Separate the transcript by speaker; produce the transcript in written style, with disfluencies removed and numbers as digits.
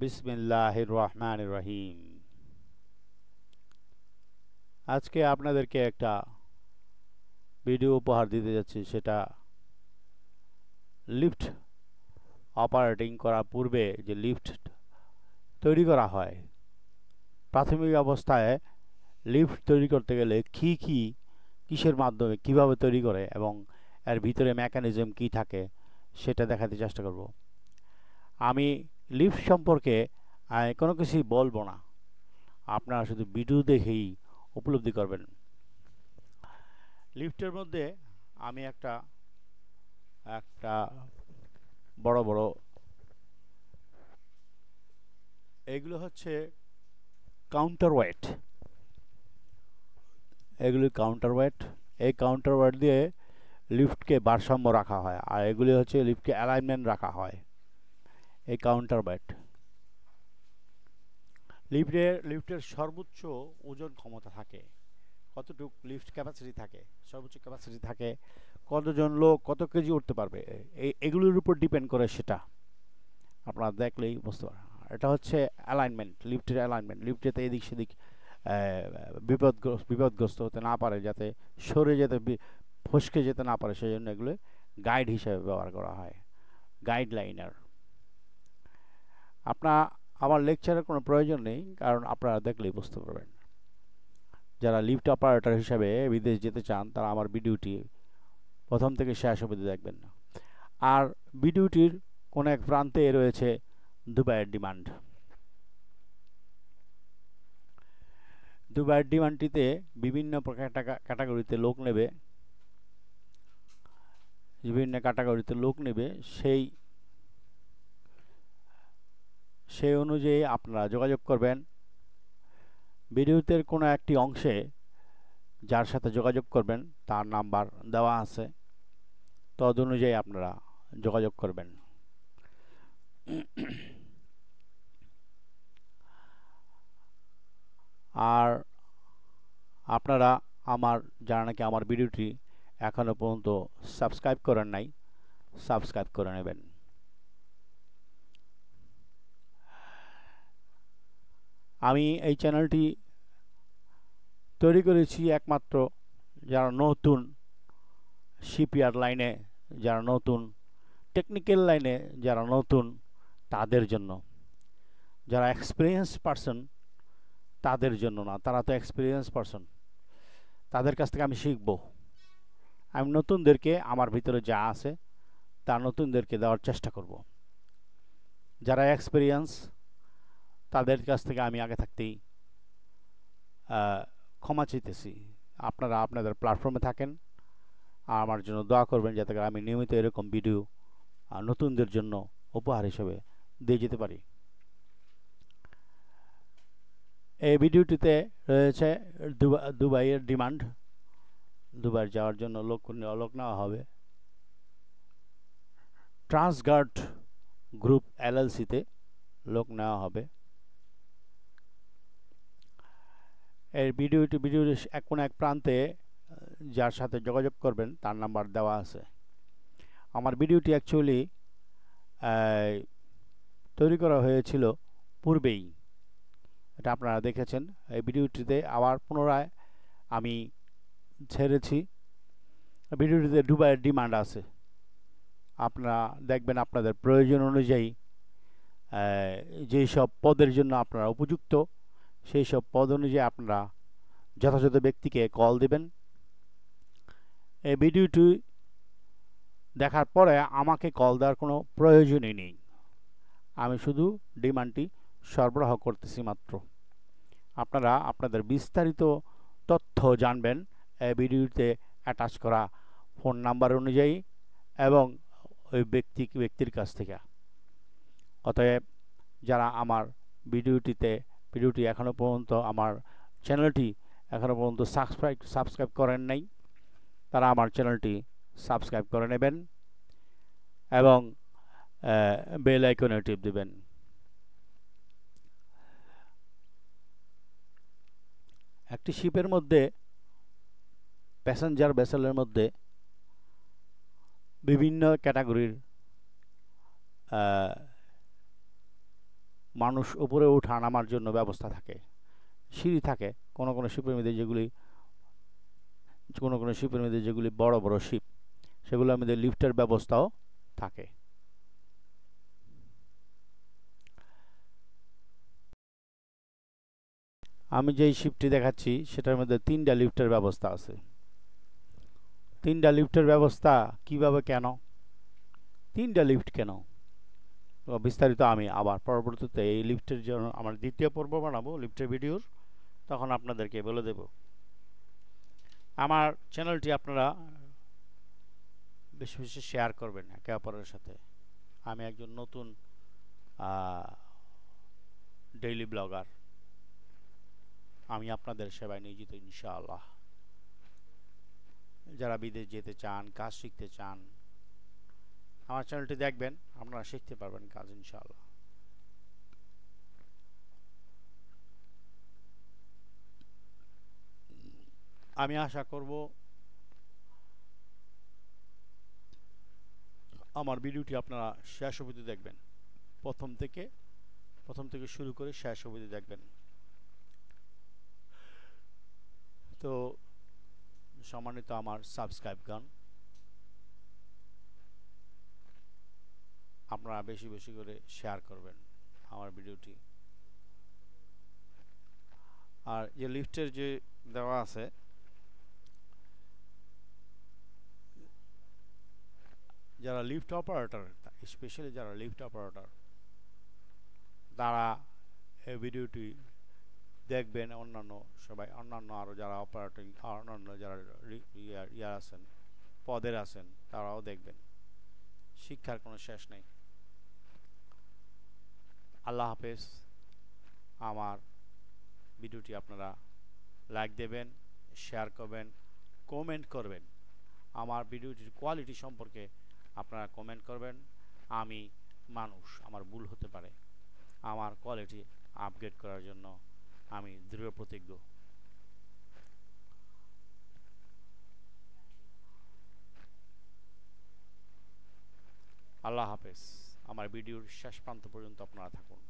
Speaker 1: বিসমিল্লাহির রহমানির রহিম। আজকে আপনাদেরকে একটা ভিডিও উপহার দিতে যাচ্ছি, সেটা লিফট অপারেটিং করার পূর্বে যে লিফট তৈরি করা হয়, প্রাথমিক অবস্থায় লিফট তৈরি করতে গেলে কিসের মাধ্যমে কিভাবে তৈরি করে এবং এর ভিতরে মেকানিজম কি থাকে সেটা দেখাতে চেষ্টা করব। আমি লিফট সম্পর্কে কোনো কিছুই বলবো না, আপনারা শুধু ভিডিও দেখেই উপলব্ধি করবেন। লিফটের মধ্যে আমি একটা একটা বড় বড় এগুলো হচ্ছে কাউন্টার ওয়েট, এগুলি কাউন্টার ওয়েট। এই কাউন্টার ওয়েট দিয়ে লিফটকে ভারসাম্য রাখা হয়, আর এগুলি হচ্ছে লিফটকে অ্যালাইনমেন্ট রাখা হয়। এই কাউন্টার ওয়েট লিফটের সর্বোচ্চ ওজন ক্ষমতা থাকে, কতটুক লিফট ক্যাপাসিটি থাকে, সর্বোচ্চ ক্যাপাসিটি থাকে, কতজন লোক কত কেজি উঠতে পারবে, এগুলির উপর ডিপেন্ড করে। সেটা আপনারা দেখলেই বুঝতে পারেন। এটা হচ্ছে অ্যালাইনমেন্ট, লিফটের অ্যালাইনমেন্ট। লিফট যাতে এদিক সেদিক বিপদগ্রস্ত হতে না পারে, যাতে সরে যেতে ফসকে যেতে না পারে, সেই জন্য এগুলো গাইড হিসেবে ব্যবহার করা হয়, গাইডলাইনার। আমার লেকচারের কোনো প্রয়োজন নেই, কারণ আপনারা দেখলেই বুঝতে পারবেন। যারা লিফট অপারেটর হিসাবে বিদেশ যেতে চান তারা আমার ভিডিওটি প্রথম থেকে শেষ অবধি দেখবেন। আর ভিডিওটির কোন এক প্রান্তে রয়েছে দুবাইয়ের ডিমান্ড। দুবাইয়ের ডিমান্ডটিতে বিভিন্ন ক্যাটাগরিতে লোক নেবে, বিভিন্ন ক্যাটাগরিতে লোক নেবে। সেই অনুযায়ী আপনারা যোগাযোগ করবেন। ভিডিওতে কোনো একটি অংশে যার সাথে যোগাযোগ করবেন তার নাম্বার দেওয়া আছে, তদ অনুযায়ী আপনারা যোগাযোগ করবেন। আর আপনারা যারা নাকি আমার ভিডিওটি এখনো পর্যন্ত সাবস্ক্রাইব করেন নাই, সাবস্ক্রাইব করে নেবেন। আমি এই চ্যানেলটি তৈরি করেছি একমাত্র যারা নতুন শিপইয়ার্ড লাইনে, যারা নতুন টেকনিক্যাল লাইনে, যারা নতুন তাদের জন্য। যারা এক্সপিরিয়েন্স পারসন তাদের জন্য না, তারা তো এক্সপিরিয়েন্স পারসন, তাদের কাছ থেকে আমি শিখব। আমি নতুনদেরকে আমার ভিতরে যা আছে তা নতুনদেরকে দেওয়ার চেষ্টা করব। যারা এক্সপিরিয়েন্স তাদের কাছ থেকে আমি আগে থাকতেই ক্ষমা চাইতেছি। আপনারা আপনাদের প্ল্যাটফর্মে থাকেন, আর আমার জন্য দোয়া করবেন যাতে আমি নিয়মিত এরকম ভিডিও নতুনদের জন্য উপহার হিসেবে দিয়ে যেতে পারি। এই ভিডিওটিতে রয়েছে দুবাইয়ের ডিমান্ড। দুবাই যাওয়ার জন্য লোক নেওয়া হবে। ট্রান্সগার্ড গ্রুপ LLC-তে লোক নেওয়া হবে। এই ভিডিওর কোনো এক প্রান্তে যার সাথে যোগাযোগ করবেন তার নাম্বার দেওয়া আছে। আমার ভিডিওটি অ্যাকচুয়ালি তৈরি করা হয়েছিল পূর্বেই, এটা আপনারা দেখেছেন। এই ভিডিওটিতে আবার পুনরায় আমি ছেড়েছি। ভিডিওটিতে দুবাইয়ের ডিমান্ড আছে, আপনারা দেখবেন আপনাদের প্রয়োজন অনুযায়ী যেই সব পদের জন্য আপনারা উপযুক্ত সেই সব পদ অনুযায়ী আপনারা যথাযথ ব্যক্তিকে কল দিবেন। এই ভিডিওটি দেখার পরে আমাকে কল দেওয়ার কোনো প্রয়োজনই নেই, আমি শুধু ডিমান্ডটি সরবরাহ করতেছি মাত্র। আপনারা আপনাদের বিস্তারিত তথ্য জানবেন এই ভিডিওতে অ্যাটাচ করা ফোন নাম্বার অনুযায়ী এবং ওই ব্যক্তির কাছ থেকে। অতএব যারা আমার ভিডিওটি এখনো পর্যন্ত, আমার চ্যানেলটি এখনো পর্যন্ত সাবস্ক্রাইব করেন নাই, তারা আমার চ্যানেলটি সাবস্ক্রাইব করে নেবেন এবং বেল আইকনে টিপ দিবেন। একটি শিপের মধ্যে, প্যাসেঞ্জার ভেসেলের মধ্যে বিভিন্ন ক্যাটাগরির মানুষ উপরে ওঠা নামার জন্য ব্যবস্থা থাকে, সিঁড়ি থাকে। কোনো কোনো শিপের মধ্যে যেগুলি বড় বড় শিপ, সেগুলোর মধ্যে লিফটের ব্যবস্থাও থাকে। আমি যেই শিপটি দেখাচ্ছি সেটার মধ্যে 3টা লিফটের ব্যবস্থা আছে। 3টা লিফটের ব্যবস্থা কিভাবে, কেন 3টা লিফট কেন, বিস্তারিত আমি আবার পরবর্তীতে এই লিফটের জন্য আমার দ্বিতীয় পর্ব বানাবো লিফটের ভিডিওর, তখন আপনাদেরকে বলে দেব। আমার চ্যানেলটি আপনারা বেশি বেশি শেয়ার করবেন একে অপরের সাথে। আমি একজন নতুন ডেইলি ব্লগার, আমি আপনাদের সেবায় নিয়োজিত ইনশাআল্লাহ। যারা বিদেশ যেতে চান, কাজ শিখতে চান, আমার চ্যানেলটি দেখবেন, আপনারা শিখতে পারবেন কাজ ইনশাআল্লাহ। আমি আশা করব আমার ভিডিওটি আপনারা শেষ অবধি দেখবেন, প্রথম থেকে শুরু করে শেষ অবধি দেখবেন। তো সম্মানিত আমার সাবস্ক্রাইবগণ, আপনারা বেশি বেশি করে শেয়ার করবেন আমার ভিডিওটি। আর যে লিফটের যে দেওয়া আছে, যারা লিফট অপারেটর, স্পেশালি যারা লিফট অপারেটর, তারা এই ভিডিওটি দেখবেন। অন্যান্য আরও যারা অপারেটিং, অন্যান্য যারা আছেন, পদের আছেন, তারাও দেখবেন। শিক্ষার কোনো শেষ নেই। আল্লাহ হাফেজ। আমার ভিডিওটি আপনারা লাইক দেবেন, শেয়ার করবেন, কমেন্ট করবেন। আমার ভিডিওটির কোয়ালিটি সম্পর্কে আপনারা কমেন্ট করবেন। আমি মানুষ, আমার ভুল হতে পারে। আমার কোয়ালিটি আপগ্রেড করার জন্য আমি দৃঢ় প্রতিজ্ঞ। আল্লাহ হাফেজ। আমার ভিডিওর শেষ প্রান্ত পর্যন্ত আপনারা থাকুন।